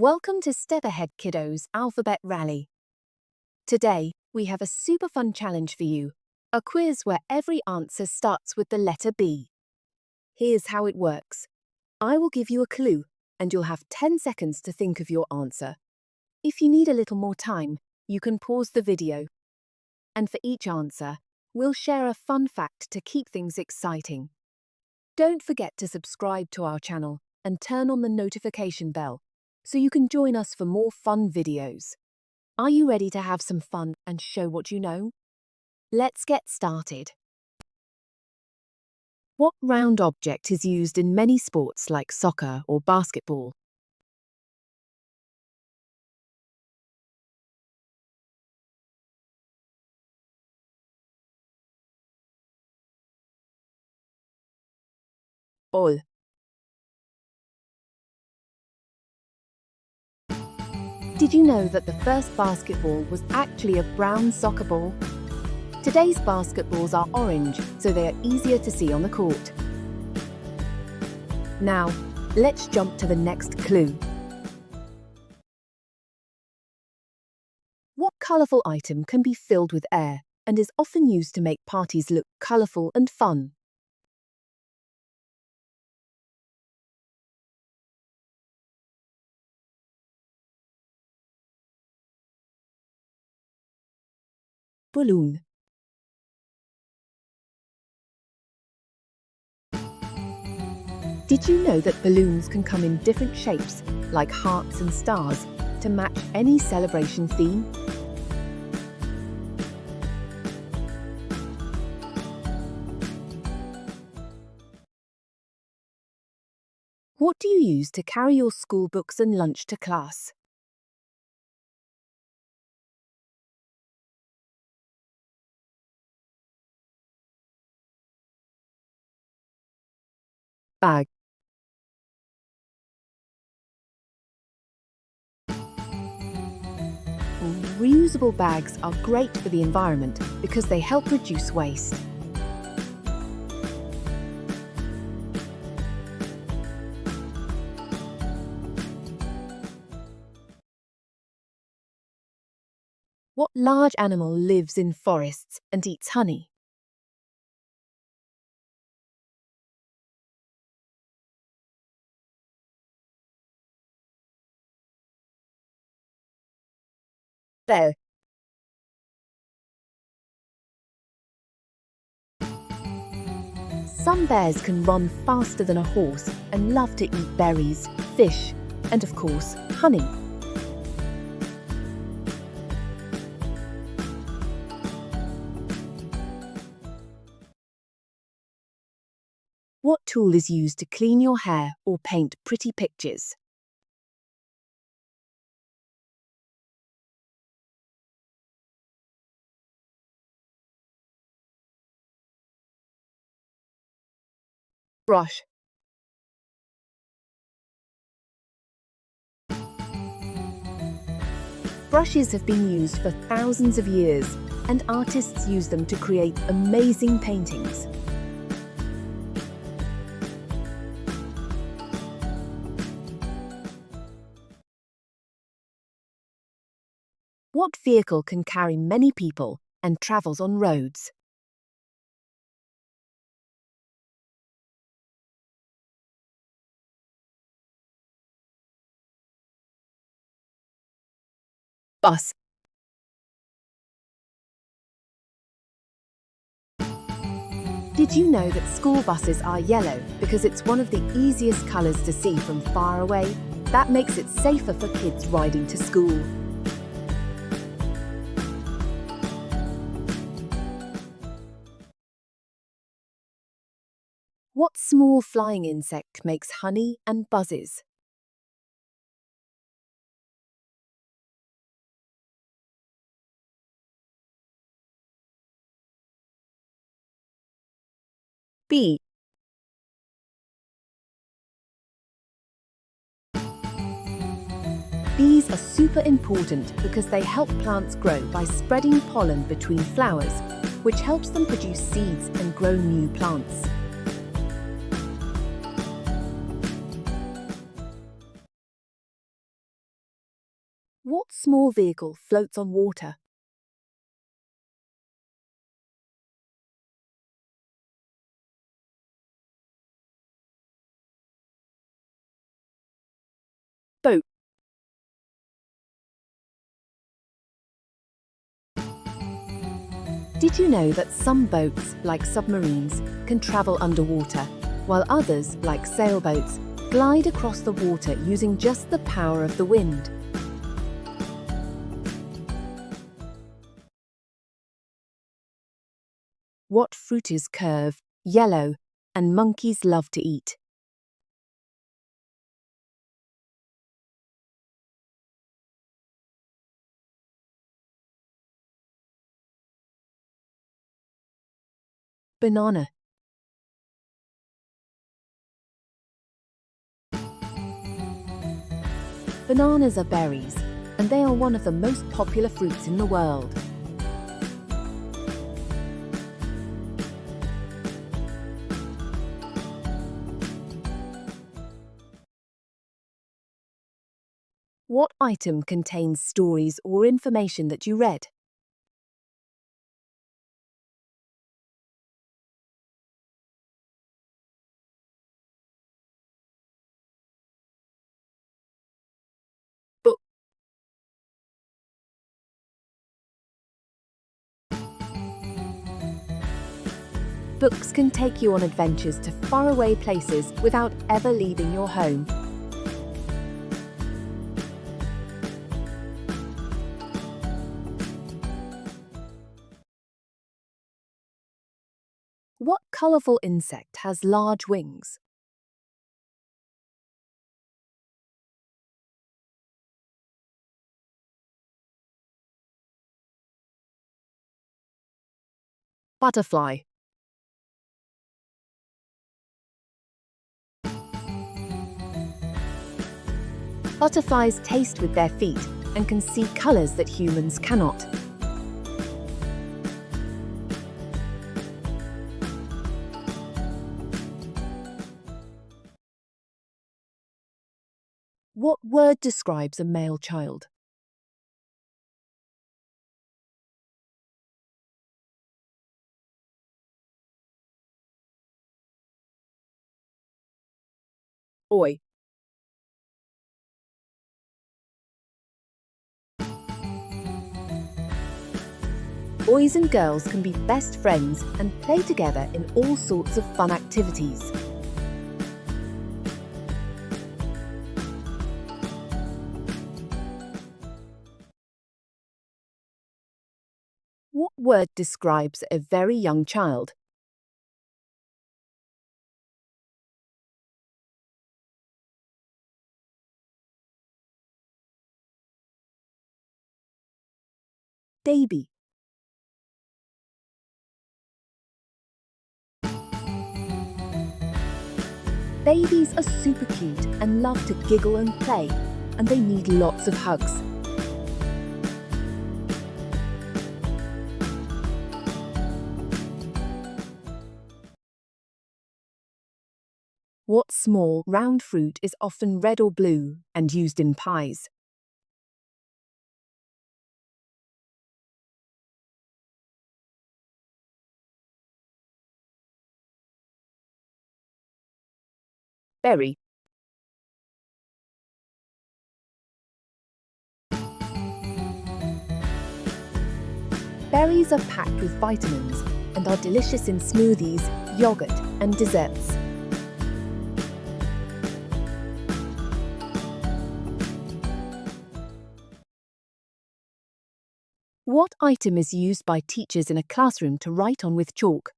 Welcome to Step Ahead Kiddos Alphabet Rally. Today, we have a super fun challenge for you, a quiz where every answer starts with the letter B. Here's how it works. I will give you a clue, and you'll have 10 seconds to think of your answer. If you need a little more time, you can pause the video. And for each answer, we'll share a fun fact to keep things exciting. Don't forget to subscribe to our channel and turn on the notification bell so you can join us for more fun videos. Are you ready to have some fun and show what you know? Let's get started. What round object is used in many sports like soccer or basketball? Ball. Did you know that the first basketball was actually a brown soccer ball? Today's basketballs are orange, so they are easier to see on the court. Now, let's jump to the next clue. What colourful item can be filled with air and is often used to make parties look colourful and fun? Balloon. Did you know that balloons can come in different shapes, like hearts and stars, to match any celebration theme? What do you use to carry your school books and lunch to class? Bag. Reusable bags are great for the environment because they help reduce waste. What large animal lives in forests and eats honey? Bear. Some bears can run faster than a horse and love to eat berries, fish, and of course, honey. What tool is used to clean your hair or paint pretty pictures? Brush. Brushes have been used for thousands of years, and artists use them to create amazing paintings. What vehicle can carry many people and travels on roads? Bus. Did you know that school buses are yellow because it's one of the easiest colours to see from far away? That makes it safer for kids riding to school. What small flying insect makes honey and buzzes? Bee. Bees are super important because they help plants grow by spreading pollen between flowers, which helps them produce seeds and grow new plants. small vehicle floats on water? Boat. Did you know that some boats, like submarines, can travel underwater, while others, like sailboats, glide across the water using just the power of the wind? What fruit is curved, yellow, and monkeys love to eat? Banana. Bananas are berries, and they are one of the most popular fruits in the world. What item contains stories or information that you read? Book. Books can take you on adventures to faraway places without ever leaving your home. What colourful insect has large wings? Butterfly. Butterflies taste with their feet and can see colours that humans cannot. What word describes a male child? Boy. Boys and girls can be best friends and play together in all sorts of fun activities. What word describes a very young child? Baby. Babies are super cute and love to giggle and play, and they need lots of hugs. What small, round fruit is often red or blue and used in pies? Berry. Berries are packed with vitamins and are delicious in smoothies, yogurt, and desserts. What item is used by teachers in a classroom to write on with chalk?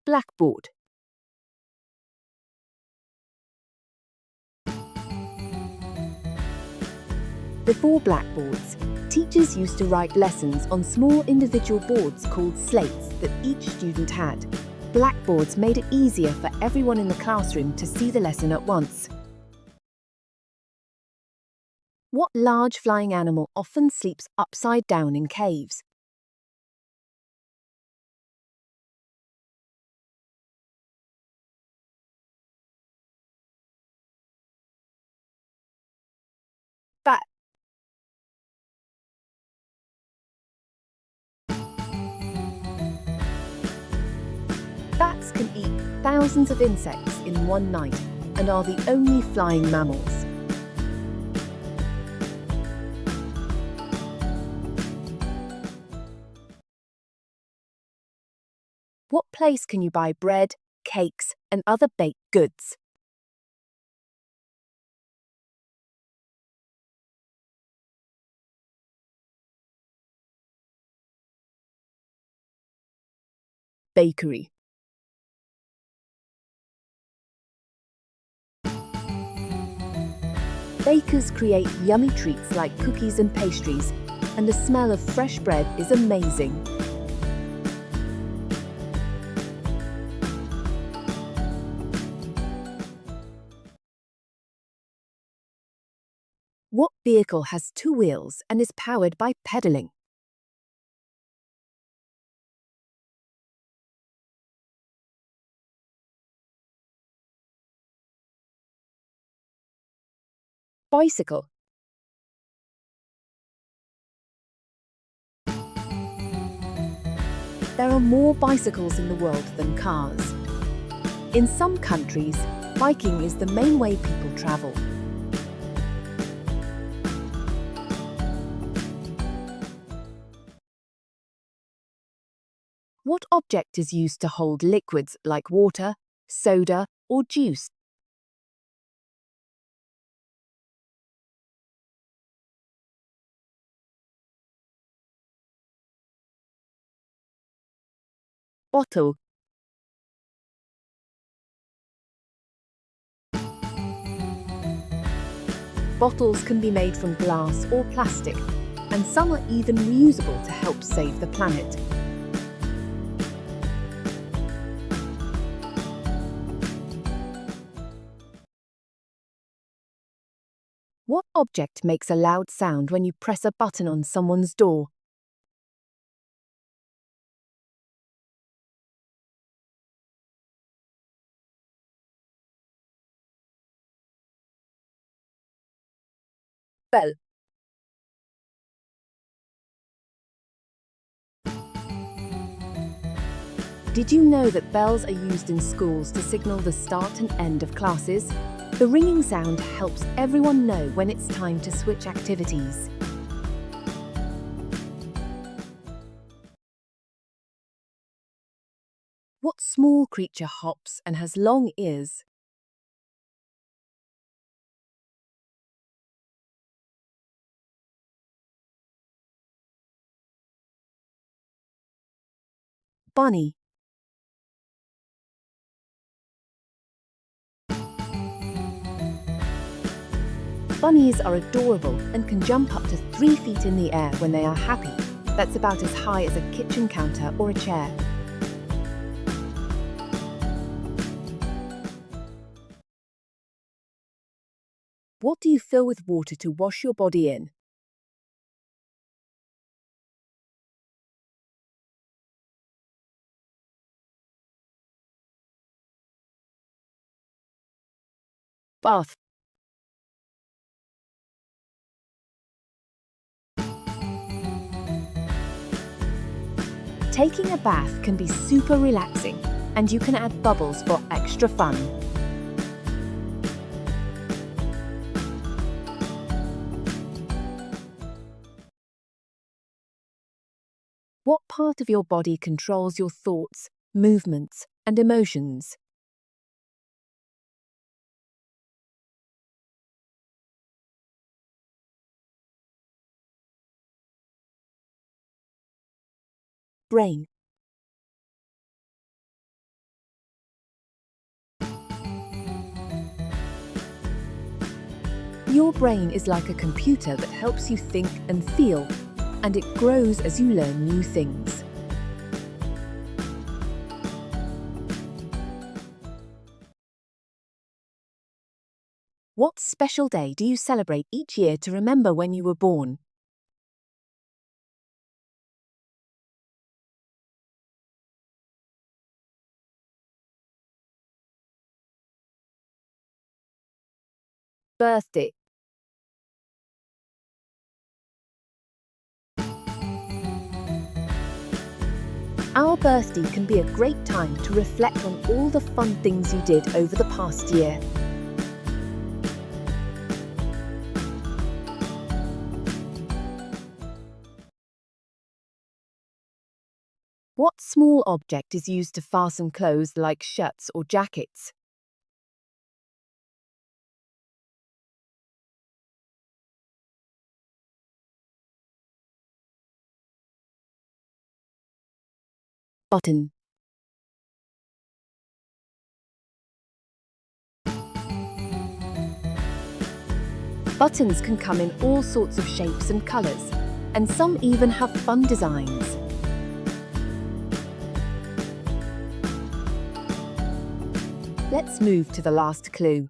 Blackboard. Before blackboards, teachers used to write lessons on small individual boards called slates that each student had. Blackboards made it easier for everyone in the classroom to see the lesson at once. What large flying animal often sleeps upside down in caves? thousands of insects in one night and are the only flying mammals. What place can you buy bread, cakes, and other baked goods? Bakery. Bakers create yummy treats like cookies and pastries, and the smell of fresh bread is amazing. What vehicle has two wheels and is powered by pedaling? Bicycle. There are more bicycles in the world than cars. In some countries, biking is the main way people travel. What object is used to hold liquids like water, soda, or juice? Bottle. Bottles can be made from glass or plastic, and some are even reusable to help save the planet. What object makes a loud sound when you press a button on someone's door? Bell. Did you know that bells are used in schools to signal the start and end of classes? The ringing sound helps everyone know when it's time to switch activities. What small creature hops and has long ears? Bunny. Bunnies are adorable and can jump up to 3 feet in the air when they are happy. That's about as high as a kitchen counter or a chair. What do you fill with water to wash your body in? Bath. Taking a bath can be super relaxing, and you can add bubbles for extra fun. What part of your body controls your thoughts, movements, and emotions? Brain. Your brain is like a computer that helps you think and feel, and it grows as you learn new things. What special day do you celebrate each year to remember when you were born? Birthday. Our birthday can be a great time to reflect on all the fun things you did over the past year. What small object is used to fasten clothes like shirts or jackets? Button. Buttons can come in all sorts of shapes and colours, and some even have fun designs. Let's move to the last clue.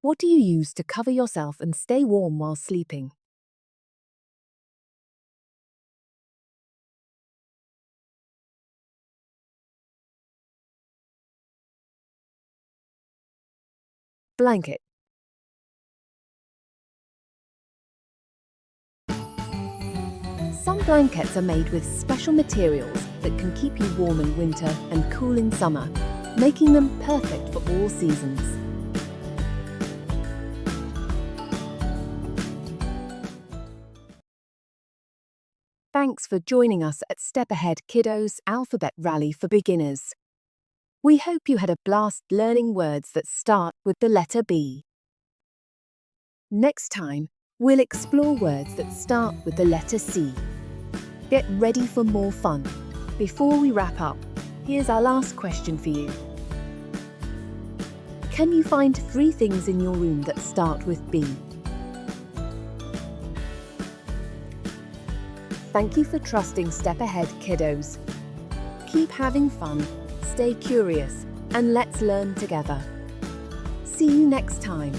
What do you use to cover yourself and stay warm while sleeping? Blanket. Some blankets are made with special materials that can keep you warm in winter and cool in summer, making them perfect for all seasons. Thanks for joining us at Step Ahead Kiddos Alphabet Rally for Beginners. We hope you had a blast learning words that start with the letter B. Next time, we'll explore words that start with the letter C. Get ready for more fun. Before we wrap up, here's our last question for you. Can you find 3 things in your room that start with B? Thank you for trusting Step Ahead Kiddos. Keep having fun, stay curious, and let's learn together. See you next time.